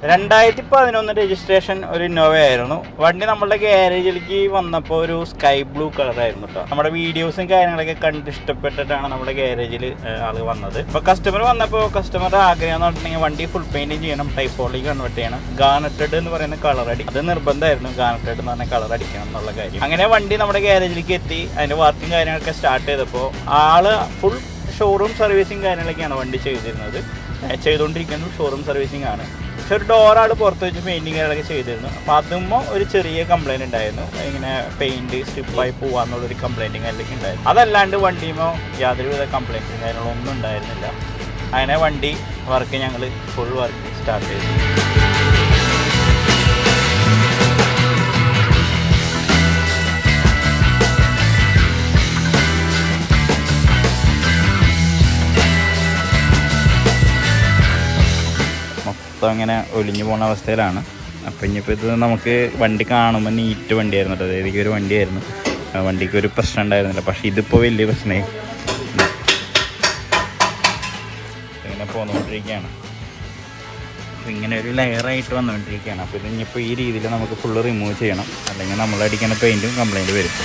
2011 registration ഒരു Innova ആയിരുന്നു. വണ്ടി നമ്മളുടെ ഗ്യാരേജിലേക്ക് വന്നപ്പോൾ ഒരു സ്കൈ ബ്ലൂ കളറായിരുന്നു കേട്ടോ. നമ്മുടെ വീഡിയോസും കാര്യങ്ങളൊക്കെ കണ്ട് ഇഷ്ടപ്പെട്ടിട്ടാണ് നമ്മുടെ ഗ്യാരേജിൽ ആള് വന്നത്. അപ്പോൾ കസ്റ്റമർ വന്നപ്പോൾ കസ്റ്റമറുടെ ആഗ്രഹം എന്ന് പറഞ്ഞിട്ടുണ്ടെങ്കിൽ വണ്ടി ഫുൾ പെയിൻറ്റിങ് ചെയ്യണം, ടൈപ്പോളിലേക്ക് കൺവേർട്ട് ചെയ്യണം, ഗാർണറ്റഡ് എന്ന് പറയുന്ന കളർ അടി, അത് നിർബന്ധമായിരുന്നു. ഗാർണറ്റഡ് എന്ന് പറഞ്ഞ കളർ അടിക്കണം എന്നുള്ള കാര്യം. അങ്ങനെ വണ്ടി നമ്മുടെ ഗ്യാരേജിലേക്ക് എത്തി. അതിൻ്റെ വർക്കും കാര്യങ്ങളൊക്കെ സ്റ്റാർട്ട് ചെയ്തപ്പോൾ ആള് ഫുൾ ഷോറൂം സർവീസിങ് കാര്യങ്ങളൊക്കെയാണ് വണ്ടി ചെയ്തുകൊണ്ടിരിക്കുന്നത്. ഷോറൂം സർവീസിങ് ആണ്. പക്ഷെ ഒരു ഡോറാൾ പുറത്ത് വെച്ച് പെയിൻറ്റിങ് കാര്യങ്ങളൊക്കെ ചെയ്തിരുന്നു. അപ്പോൾ അതുമ്പോൾ ഒരു ചെറിയ കംപ്ലയിൻറ്റ് ഉണ്ടായിരുന്നു. ഇങ്ങനെ പെയിൻറ്റ് സ്ട്രിപ്പായി പോകാമെന്നുള്ളൊരു കംപ്ലയിൻറ്റും കാര്യങ്ങളൊക്കെ ഉണ്ടായിരുന്നു. അതല്ലാണ്ട് വണ്ടിയുമ്പോൾ യാതൊരുവിധ കംപ്ലയിൻറ്റും കാര്യങ്ങളൊന്നും ഉണ്ടായിരുന്നില്ല. അങ്ങനെ വണ്ടി വർക്ക് ഞങ്ങൾ ഫുൾ വർക്ക് സ്റ്റാർട്ട് ചെയ്തു. അങ്ങനെ ഒലിഞ്ഞു പോകുന്ന അവസ്ഥയിലാണ്. അപ്പം ഇനിയിപ്പോൾ ഇത് നമുക്ക് വണ്ടി കാണുമ്പോൾ നീറ്റ് വണ്ടിയായിരുന്നു കേട്ടോ. അതായത് ഒരു വണ്ടിയായിരുന്നു, വണ്ടിക്ക് ഒരു പ്രശ്നം ഉണ്ടായിരുന്നില്ല. പക്ഷേ ഇതിപ്പോൾ വലിയ പ്രശ്നമായി ഇങ്ങനെ പോന്നുകൊണ്ടിരിക്കുകയാണ്. അപ്പോൾ ഇങ്ങനെ ഒരു ലെയറായിട്ട് വന്നുകൊണ്ടിരിക്കുകയാണ്. അപ്പോൾ ഇതിനിപ്പോൾ ഈ രീതിയിൽ നമുക്ക് ഫുള്ള് റിമൂവ് ചെയ്യണം, അല്ലെങ്കിൽ നമ്മളടിക്കുന്ന പെയിൻറ്റും കംപ്ലയിൻറ്റ് വരും.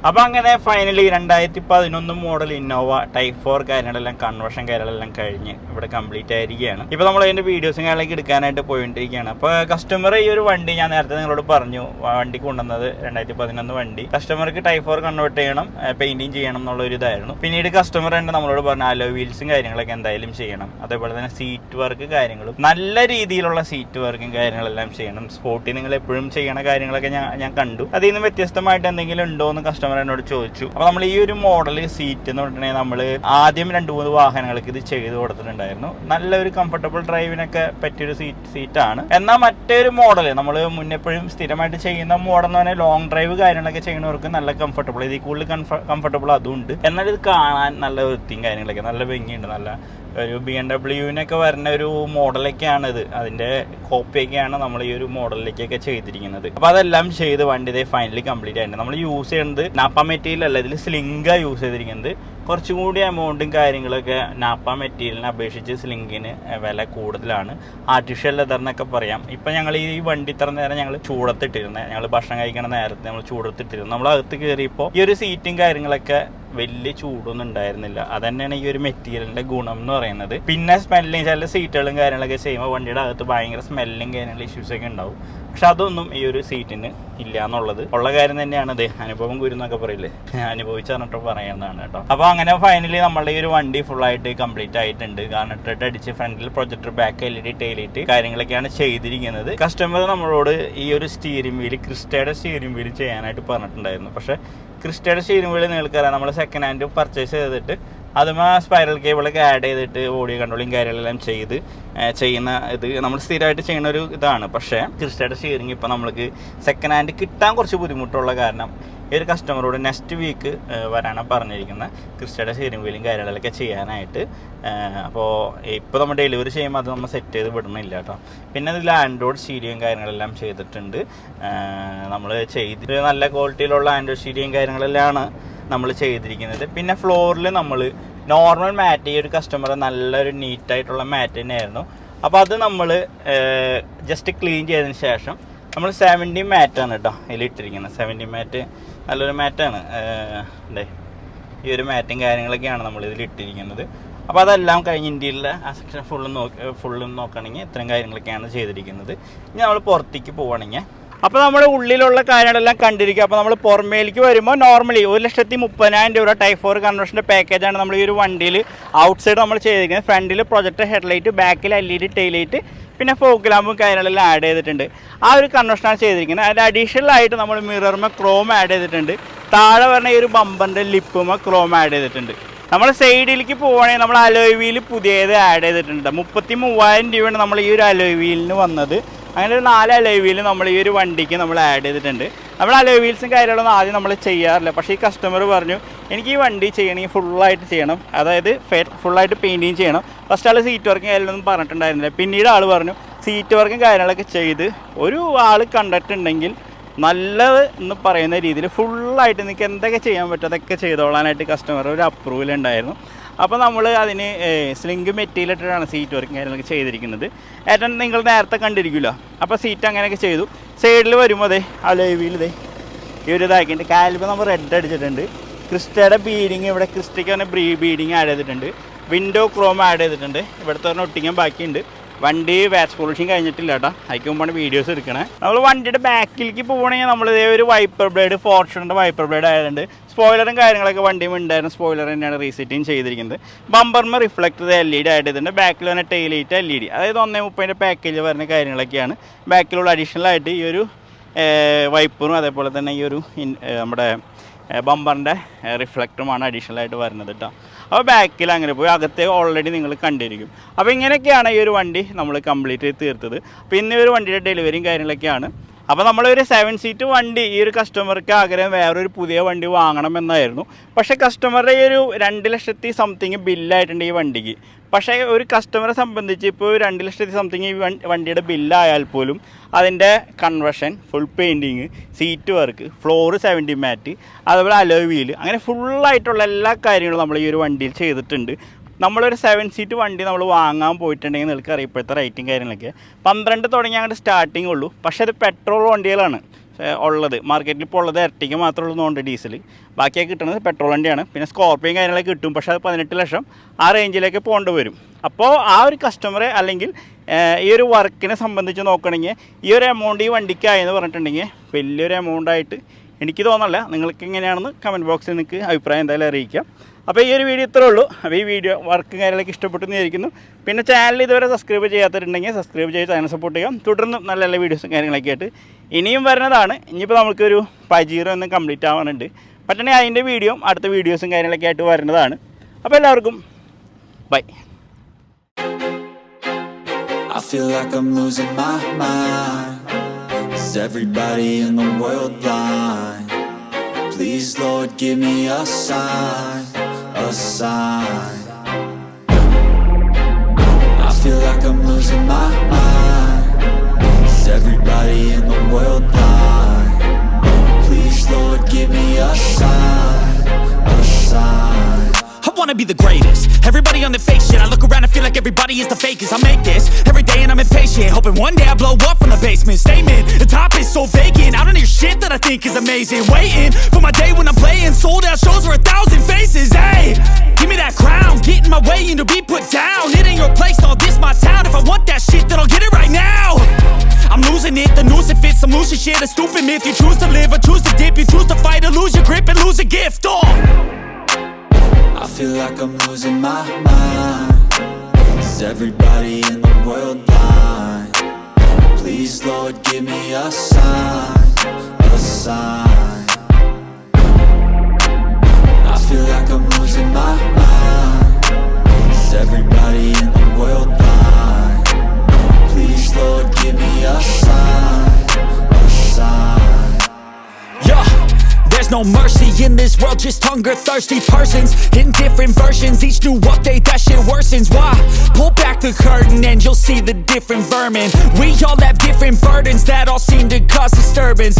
അപ്പോൾ അങ്ങനെ ഫൈനലി 2011 മോഡൽ ഇന്നോവ ടൈപ്പ് 4 കാര്യങ്ങളെല്ലാം കൺവേർഷൻ കാര്യങ്ങളെല്ലാം കഴിഞ്ഞ് ഇവിടെ കംപ്ലീറ്റ് ആയിരിക്കുകയാണ്. ഇപ്പോൾ നമ്മൾ അതിൻ്റെ വീഡിയോസും കാര്യങ്ങളൊക്കെ എടുക്കാനായിട്ട് പോയിക്കൊണ്ടിരിക്കുകയാണ്. അപ്പോൾ കസ്റ്റമർ ഈ ഒരു വണ്ടി ഞാൻ നേരത്തെ നിങ്ങളോട് പറഞ്ഞു, വണ്ടി കൊണ്ടുവന്നത് 2011 വണ്ടി കസ്റ്റമർക്ക് ടൈപ്പ് 4 കൺവേർട്ട് ചെയ്യണം, പെയിൻറ്റിങ് ചെയ്യണം എന്നുള്ളൊരു ഇതായിരുന്നു. പിന്നീട് കസ്റ്റമർ തന്നെ നമ്മളോട് പറഞ്ഞു അലോ വീൽസും കാര്യങ്ങളൊക്കെ എന്തായാലും ചെയ്യണം, അതേപോലെ തന്നെ സീറ്റ് വർക്ക് കാര്യങ്ങളും നല്ല രീതിയിലുള്ള സീറ്റ് വർക്കും കാര്യങ്ങളെല്ലാം ചെയ്യണം. സ്പോട്ടിൽ നിങ്ങൾ എപ്പോഴും ചെയ്യണ കാര്യങ്ങളൊക്കെ ഞാൻ കണ്ടു. അതിൽ നിന്ന് വ്യത്യസ്തമായിട്ട് എന്തെങ്കിലും ഉണ്ടോ എന്ന് കസ്റ്റമർ എന്നോട് ചോദിച്ചു. അപ്പോൾ നമ്മൾ ഈ ഒരു മോഡൽ സീറ്റ് എന്ന് പറഞ്ഞിട്ടുണ്ടെങ്കിൽ നമ്മൾ ആദ്യം 2-3 വാഹനങ്ങൾക്ക് ഇത് ചെയ്ത് കൊടുത്തിട്ടുണ്ടായിരുന്നു. നല്ലൊരു കംഫർട്ടബിൾ ഡ്രൈവിനൊക്കെ പറ്റിയൊരു സീറ്റാണ്. എന്നാൽ മറ്റൊരു മോഡൽ നമ്മൾ മുന്നെപ്പോഴും സ്ഥിരമായിട്ട് ചെയ്യുന്ന മോഡൽ എന്ന് പറഞ്ഞാൽ ലോങ് ഡ്രൈവ് കാര്യങ്ങളൊക്കെ ചെയ്യുന്നവർക്ക് നല്ല കംഫർട്ടബിൾ, ഇതിൽ കൂടുതൽ കംഫർട്ടബിൾ അതുണ്ട്. എന്നാൽ ഇത് കാണാൻ നല്ല വൃത്തിയും കാര്യങ്ങളൊക്കെ നല്ല ഭംഗിയുണ്ട്. നല്ല ഒരു BMW വരുന്ന ഒരു മോഡലൊക്കെയാണ് ഇത്. അതിൻ്റെ കോപ്പിയൊക്കെയാണ് നമ്മൾ ഈ ഒരു മോഡലിലേക്കൊക്കെ ചെയ്തിരിക്കുന്നത്. അപ്പോൾ അതെല്ലാം ചെയ്ത് വണ്ടി ഇതേ ഫൈനലി കംപ്ലീറ്റ് ആയിട്ടുണ്ട്. നമ്മൾ യൂസ് ചെയ്യുന്നത് നാപ്പ മെറ്റീരിയൽ അല്ല, ഇതിൽ സ്ലിങ്കാണ് യൂസ് ചെയ്തിരിക്കുന്നത്. കുറച്ചും കൂടി എമൗണ്ടും കാര്യങ്ങളൊക്കെ നാപ്പ മെറ്റീരിയലിനെ അപേക്ഷിച്ച് സ്ലിങ്കിന് വില കൂടുതലാണ്. ആർട്ടിഫിഷ്യൽ ലെതറിനൊക്കെ പറയാം. ഇപ്പം ഞങ്ങൾ ഈ വണ്ടി ഇത്ര നേരം ഞങ്ങൾ ചൂടത്തിട്ടിരുന്നത്, ഞങ്ങൾ ഭക്ഷണം കഴിക്കണ നേരത്തെ നമ്മൾ ചൂടത്തിട്ടിരുന്നു. നമ്മൾ അകത്ത് കയറിയപ്പോൾ ഈ ഒരു സീറ്റും കാര്യങ്ങളൊക്കെ വലിയ ചൂടൊന്നും ഉണ്ടായിരുന്നില്ല. അതന്നെയാണ് ഈ ഒരു മെറ്റീരിയലിന്റെ ഗുണം എന്ന് പറയുന്നത്. പിന്നെ സ്മെല്ലിങ്, ചില സീറ്റുകളും കാര്യങ്ങളൊക്കെ ചെയ്യുമ്പോൾ വണ്ടിയുടെ അകത്ത് ഭയങ്കര സ്മെല്ലും കാര്യങ്ങളും ഇഷ്യൂസൊക്കെ ഉണ്ടാവും. പക്ഷെ അതൊന്നും ഈ ഒരു സീറ്റിന് ഇല്ല എന്നുള്ളത് ഉള്ള കാര്യം തന്നെയാണ്. അതെ, അനുഭവം ഗുരുന്നൊക്കെ പറയില്ലേ, അനുഭവിച്ചറിഞ്ഞിട്ട് പറയുന്നതാണ് കേട്ടോ. അപ്പോൾ അങ്ങനെ ഫൈനലി നമ്മളുടെ ഈ ഒരു വണ്ടി ഫുള്ളായിട്ട് കംപ്ലീറ്റ് ആയിട്ടുണ്ട്. ഗാർണറ്റഡ് അടിച്ച് ഫ്രണ്ടിൽ പ്രൊജക്ടർ, ബാക്ക് LED, ടൈലൈറ്റ് കാര്യങ്ങളൊക്കെയാണ് ചെയ്തിരിക്കുന്നത്. കസ്റ്റമർ നമ്മളോട് ഈ ഒരു സ്റ്റിയറിംഗ് വീല്, ക്രിസ്റ്റയുടെ സ്റ്റിയറിംഗ് വീല് ചെയ്യാനായിട്ട് പറഞ്ഞിട്ടുണ്ടായിരുന്നു. പക്ഷേ ക്രിസ്റ്റയുടെ സ്റ്റിയറിംഗ് വീല് നിങ്ങൾക്കറിയാം, നമ്മൾ സെക്കൻഡ് ഹാൻഡ് പർച്ചേസ് ചെയ്തിട്ട് അതുമാ സ്പൈറൽ കേബിളൊക്കെ ആഡ് ചെയ്തിട്ട് ഓഡിയോ കൺട്രോളിങ് കാര്യങ്ങളെല്ലാം ചെയ്യുന്ന ഇത് നമ്മൾ സ്ഥിരമായിട്ട് ചെയ്യുന്ന ഒരു ഇതാണ്. പക്ഷേ ക്രിസ്റ്റയുടെ സ്റ്റിയറിംഗ് ഇപ്പോൾ നമ്മൾക്ക് സെക്കൻഡ് ഹാൻഡ് കിട്ടാൻ കുറച്ച് ബുദ്ധിമുട്ടുള്ള കാരണം ഈ ഒരു കസ്റ്റമറോട് നെക്സ്റ്റ് വീക്ക് വരാനാണ് പറഞ്ഞിരിക്കുന്നത് ക്രിസ്റ്റയുടെ സ്റ്റിയറിംഗ് വീലും കാര്യങ്ങളൊക്കെ ചെയ്യാനായിട്ട്. അപ്പോൾ ഇപ്പോൾ നമ്മൾ ഡെലിവറി ചെയ്യുമ്പോൾ അത് നമ്മൾ സെറ്റ് ചെയ്ത് വിടണില്ല കേട്ടോ. പിന്നെ ഇതിൽ ആൻഡ്രോയിഡ് സ്റ്റീരിയോയും കാര്യങ്ങളെല്ലാം ചെയ്തിട്ടുണ്ട്. നമ്മൾ ചെയ്തിട്ട് നല്ല ക്വാളിറ്റിയിലുള്ള ആൻഡ്രോയിഡ് സ്റ്റീരിയോയും കാര്യങ്ങളെല്ലാം നമ്മൾ ചെയ്തിരിക്കുന്നത്. പിന്നെ ഫ്ലോറിൽ നമ്മൾ നോർമൽ മാറ്റ്, ഈ ഒരു കസ്റ്റമർ നല്ലൊരു നീറ്റായിട്ടുള്ള മാറ്റ് തന്നെയായിരുന്നു. അപ്പോൾ അത് നമ്മൾ ജസ്റ്റ് ക്ലീൻ ചെയ്തതിന് ശേഷം നമ്മൾ 70 മാറ്റാണ് കേട്ടോ ഇതിലിട്ടിരിക്കുന്നത്. 70 മാറ്റ് നല്ലൊരു മാറ്റാണ്. ഈ ഒരു മാറ്റും കാര്യങ്ങളൊക്കെയാണ് നമ്മൾ ഇതിലിട്ടിരിക്കുന്നത്. അപ്പോൾ അതെല്ലാം കഴിഞ്ഞ് ഇന്ത്യയിലെ ആ സെക്ഷൻ ഫുള്ളും നോക്കുകയാണെങ്കിൽ ഇത്രയും കാര്യങ്ങളൊക്കെയാണ് ചെയ്തിരിക്കുന്നത്. ഇനി നമ്മൾ പുറത്തേക്ക് പോവുകയാണെങ്കിൽ അപ്പോൾ നമ്മുടെ ഉള്ളിലുള്ള കാര്യങ്ങളെല്ലാം കണ്ടിരിക്കുക. അപ്പോൾ നമ്മൾ പുറമേലേക്ക് വരുമ്പോൾ നോർമലി 1,30,000 രൂപ ടൈപ്പ് 4 കൺവേർഷൻ്റെ പാക്കേജാണ് നമ്മൾ ഈ ഒരു വണ്ടിയിൽ ഔട്ട് സൈഡ് നമ്മൾ ചെയ്തിരിക്കുന്നത്. ഫ്രണ്ടിൽ പ്രൊജക്ടർ ഹെഡ്ലൈറ്റ്, ബാക്കിൽ LED ടൈലൈറ്റ്, പിന്നെ ഫോഗ് ലാമ്പും കാര്യങ്ങളെല്ലാം ആഡ് ചെയ്തിട്ടുണ്ട്. ആ ഒരു കൺവേർഷനാണ് ചെയ്തിരിക്കുന്നത്. അതിൽ അഡീഷണൽ ആയിട്ട് നമ്മൾ മിററുമേ ക്രോം ആഡ് ചെയ്തിട്ടുണ്ട്. താഴെ പറഞ്ഞ ഈ ഒരു ബമ്പറിൻ്റെ ലിപ്പുമേ ക്രോം ആഡ് ചെയ്തിട്ടുണ്ട്. നമ്മൾ സൈഡിലേക്ക് പോവുകയാണെങ്കിൽ നമ്മൾ അലോയ് വീൽ പുതിയത് ആഡ് ചെയ്തിട്ടുണ്ട്. 33,000 രൂപയാണ് നമ്മൾ ഈ ഒരു അലോയ് വീലിന് വന്നത്. അങ്ങനെ ഒരു 4 അലോയ് വീൽ നമ്മൾ ഈ ഒരു വണ്ടിക്ക് നമ്മൾ ആഡ് ചെയ്തിട്ടുണ്ട്. നമ്മൾ അലോയ് വീൽസും കാര്യങ്ങളൊന്നും ആദ്യം നമ്മൾ ചെയ്യാറില്ല. പക്ഷേ ഈ കസ്റ്റമർ പറഞ്ഞു എനിക്ക് ഈ വണ്ടി ചെയ്യണമെങ്കിൽ ഫുള്ളായിട്ട് ചെയ്യണം, അതായത് ഫുള്ളായിട്ട് പെയിൻറ്റിങ് ചെയ്യണം. ഫസ്റ്റ് ആൾ സീറ്റ് വർക്കും കാര്യങ്ങളൊന്നും പറഞ്ഞിട്ടുണ്ടായിരുന്നില്ല. പിന്നീട് ആൾ പറഞ്ഞു സീറ്റ് വർക്കും കാര്യങ്ങളൊക്കെ ചെയ്ത് ഒരു ആൾ കണ്ടിട്ടുണ്ടെങ്കിൽ നല്ലത് എന്ന് പറയുന്ന രീതിയിൽ ഫുള്ളായിട്ട് നിങ്ങൾക്ക് എന്തൊക്കെ ചെയ്യാൻ പറ്റും അതൊക്കെ ചെയ്തോളാനായിട്ട് കസ്റ്റമർ ഒരു അപ്രൂവൽ ഉണ്ടായിരുന്നു. അപ്പോൾ നമ്മൾ അതിന് സ്ലിങ്ക് മെറ്റീരിയൽ ഇട്ടിട്ടാണ് സീറ്റ് വർക്കും കാര്യങ്ങളൊക്കെ ചെയ്തിരിക്കുന്നത്. ഏറ്റവും നിങ്ങൾ നേരത്തെ കണ്ടിരിക്കില്ല. അപ്പോൾ സീറ്റ് അങ്ങനെയൊക്കെ ചെയ്തു. സൈഡിൽ വരുമ്പോൾ അതെ അലോയ് വീൽ ഇതേ ഈ ഒരു ഇതാക്കിയിട്ട് കാലിബ് നമ്മൾ റെഡ് അടിച്ചിട്ടുണ്ട്. ക്രിസ്റ്റയുടെ ബീഡിങ് ഇവിടെ ക്രിസ്റ്റയ്ക്ക് തന്നെ ബീഡിങ് ആഡ് ചെയ്തിട്ടുണ്ട്. വിൻഡോ ക്രോം ആഡ് ചെയ്തിട്ടുണ്ട്. ഇവിടുത്തെ പറഞ്ഞാൽ ഒട്ടിക്കാൻ ബാക്കിയുണ്ട്. വണ്ടി വാക്സ് പോളിഷിങ് കഴിഞ്ഞിട്ടില്ല കേട്ടോ, അതിക്ക് മുമ്പാണ് വീഡിയോസ് എടുക്കണേ. നമ്മൾ വണ്ടിയുടെ ബാക്കിലേക്ക് പോകണമെങ്കിൽ നമ്മൾ ഇതേ ഒരു വൈപ്പർ ബ്ലേഡ് ഫോർച്യൂണറിൻ്റെ വൈപ്പർ ബ്ലേഡ് ആയതുകൊണ്ട് സ്പോയിലറും കാര്യങ്ങളൊക്കെ വണ്ടിയും ഉണ്ടായിരുന്നു. സ്പോയിലർ തന്നെയാണ് റീസെറ്റിങ് ചെയ്തിരിക്കുന്നത്. ബമ്പറിന് റിഫ്ലക്ടർ LED ആഡ് ചെയ്തിട്ടുണ്ട്. ബാക്കിൽ തന്നെ ടെയിൽ ലൈറ്റ് LED, അതായത് 130 പാക്കേജ് വരുന്ന കാര്യങ്ങളൊക്കെയാണ്. ബാക്കിലുള്ള അഡീഷണൽ ആയിട്ട് ഈ ഒരു വൈപ്പറും അതേപോലെ തന്നെ ഈ ഒരു നമ്മുടെ ബമ്പറിൻ്റെ റിഫ്ലക്ടറുമാണ് അഡീഷണൽ ആയിട്ട് വരുന്നത് കേട്ടോ. അപ്പോൾ ബാക്കിൽ അങ്ങനെ പോയി അകത്തേക്ക് ഓൾറെഡി നിങ്ങൾ കണ്ടിരിക്കും. അപ്പോൾ ഇങ്ങനെയൊക്കെയാണ് ഈ ഒരു വണ്ടി നമ്മൾ കംപ്ലീറ്റ് ചെയ്ത് തീർത്തത്. പിന്നെ ഒരു വണ്ടിയുടെ ഡെലിവറിയും കാര്യങ്ങളൊക്കെയാണ്. അപ്പോൾ നമ്മളൊരു 7 സീറ്റ് വണ്ടി ഈ ഒരു കസ്റ്റമർക്ക് ആഗ്രഹം വേറൊരു പുതിയ വണ്ടി വാങ്ങണമെന്നായിരുന്നു. പക്ഷേ കസ്റ്റമറുടെ ഈ ഒരു 2 ലക്ഷത്തി സംതിങ് ബില്ലായിട്ടുണ്ട് ഈ വണ്ടിക്ക്. പക്ഷേ ഒരു കസ്റ്റമറെ സംബന്ധിച്ച് ഇപ്പോൾ 2 ലക്ഷത്തി സംതിങ് ഈ വണ്ടിയുടെ ബില്ലായാൽ പോലും അതിൻ്റെ conversion, full painting, seat work, floor 70 മാറ്റ്, അതുപോലെ അലോയ് വീല്, അങ്ങനെ ഫുള്ളായിട്ടുള്ള എല്ലാ കാര്യങ്ങളും നമ്മൾ ഈ ഒരു വണ്ടിയിൽ ചെയ്തിട്ടുണ്ട്. നമ്മളൊരു 7 സീറ്റ് വണ്ടി നമ്മൾ വാങ്ങാൻ പോയിട്ടുണ്ടെങ്കിൽ നിങ്ങൾക്ക് അറിയാം ഇപ്പോഴത്തെ റേറ്റും കാര്യങ്ങളൊക്കെ 12 തുടങ്ങി അങ്ങോട്ട് സ്റ്റാർട്ടിങ് ഉള്ളൂ. പക്ഷേ അത് പെട്രോൾ വണ്ടികളാണ് ഉള്ളത്. മാർക്കറ്റിൽ ഇപ്പോൾ ഉള്ളത് എർട്ടിക മാത്രമേ ഉള്ളൂ, നോണ്ട് ഡീസൽ. ബാക്കിയൊക്കെ കിട്ടുന്നത് പെട്രോൾ വണ്ടിയാണ്. പിന്നെ സ്കോർപ്പിയും കാര്യങ്ങളൊക്കെ കിട്ടും, പക്ഷേ അത് 18 ലക്ഷം ആ റേഞ്ചിലേക്ക് പോകേണ്ടി വരും. അപ്പോൾ ആ ഒരു കസ്റ്റമറെ അല്ലെങ്കിൽ ഈ ഒരു വർക്കിനെ സംബന്ധിച്ച് നോക്കണമെങ്കിൽ ഈ ഒരു എമൗണ്ട് ഈ വണ്ടിക്കായെന്ന് പറഞ്ഞിട്ടുണ്ടെങ്കിൽ വലിയൊരു എമൗണ്ടായിട്ട് എനിക്ക് തോന്നല്ല. നിങ്ങൾക്ക് എങ്ങനെയാണെന്ന് കമൻറ്റ് ബോക്സിൽ നിങ്ങൾക്ക് അഭിപ്രായം എന്തായാലും അറിയിക്കാം. അപ്പോൾ ഈ ഒരു വീഡിയോ ഇത്രേ ഉള്ളൂ. അപ്പോൾ ഈ വീഡിയോ വർക്കും കാര്യങ്ങളൊക്കെ ഇഷ്ടപ്പെട്ടെന്ന് വിചാരിക്കുന്നു. പിന്നെ ചാനൽ ഇതുവരെ സബ്സ്ക്രൈബ് ചെയ്യാത്തിട്ടുണ്ടെങ്കിൽ സബ്സ്ക്രൈബ് ചെയ്ത് ചാനൽ സപ്പോർട്ട് ചെയ്യാം. തുടർന്ന് നല്ല നല്ല വീഡിയോസും കാര്യങ്ങളൊക്കെ ആയിട്ട് ഇനിയും വരുന്നതാണ്. ഇനിയിപ്പോൾ നമുക്കൊരു പജീറോ ഒന്നും കംപ്ലീറ്റ് ആവാനുണ്ട്. പറ്റണമെങ്കിൽ അതിൻ്റെ വീഡിയോ അടുത്ത വീഡിയോസും കാര്യങ്ങളൊക്കെ ആയിട്ട് വരുന്നതാണ്. അപ്പോൾ എല്ലാവർക്കും by. I feel like I'm losing my mind. Is everybody in the world blind? Please Lord give me a sign, a sign. I feel like I'm losing my mind. Is everybody in the world blind? Please Lord give me a sign, a sign. I wanna be the greatest. Everybody on the fake shit. I look around and feel like everybody is the fakest. I make this every day and I'm impatient, hoping one day I blow up from the basement. Statement, the top is so vacant. I don't hear shit that I think is amazing. Waiting for my day when I'm playing sold out shows for 1,000 faces. Hey, give me that crown, get in my way and to be put down. It ain't your place, all this my town. If I want that shit, then I'll get it right now. I'm losing it, the noose it fits. I'm losing shit, a stupid myth. You choose to live or choose to dip. You choose to fight or lose your grip and lose a gift. I feel like I'm losing my mind. Is everybody in the world blind? Please Lord give me a sign, a sign. I feel like I'm losing my mind. Is everybody in the world blind? Please Lord give me a sign, a sign. Yeah. There's no mercy in this world, just hunger-thirsty persons in different versions. Each new update, that shit worsens. Why? Pull back the curtain and you'll see the different vermin. We all have different burdens that all seem to cause disturbance.